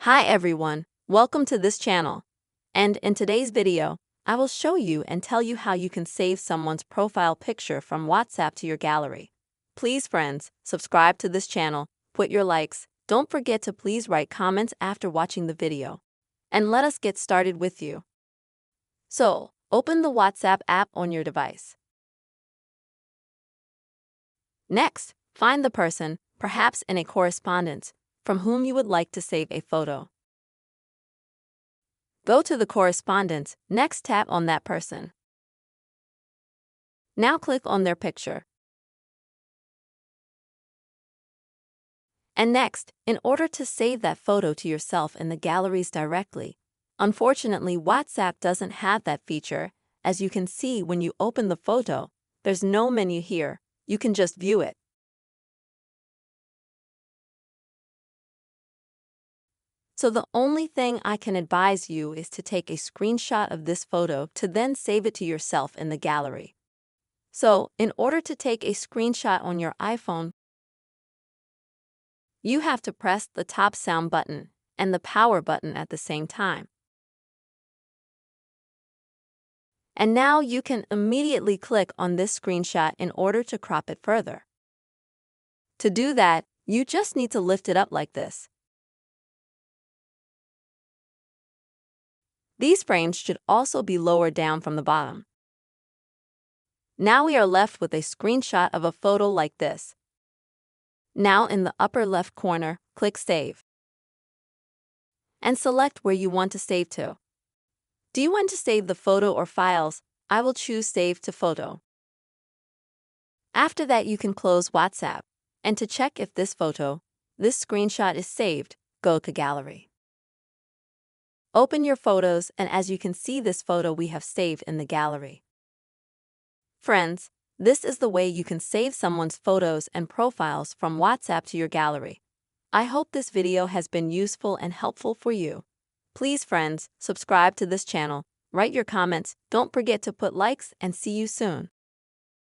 Hi everyone, welcome to this channel. And in today's video, I will show you and tell you how you can save someone's profile picture from WhatsApp to your gallery. Please friends, subscribe to this channel, put your likes, don't forget to please write comments after watching the video. And let us get started with you. So, open the WhatsApp app on your device. Next, find the person, perhaps in a correspondence, from whom you would like to save a photo. Go to the correspondence, next tap on that person. Now click on their picture. And next, in order to save that photo to yourself in the galleries directly, unfortunately WhatsApp doesn't have that feature. As you can see when you open the photo, there's no menu here, you can just view it. So the only thing I can advise you is to take a screenshot of this photo to then save it to yourself in the gallery. So, in order to take a screenshot on your iPhone, you have to press the top sound button and the power button at the same time. And now you can immediately click on this screenshot in order to crop it further. To do that, you just need to lift it up like this. These frames should also be lowered down from the bottom. Now we are left with a screenshot of a photo like this. Now in the upper left corner, click Save. And select where you want to save to. Do you want to save the photo or files? I will choose Save to Photo. After that you can close WhatsApp. And to check if this screenshot is saved, go to Gallery. Open your photos and as you can see this photo we have saved in the gallery. Friends, this is the way you can save someone's photos and profiles from WhatsApp to your gallery. I hope this video has been useful and helpful for you. Please friends, subscribe to this channel, write your comments, don't forget to put likes and see you soon.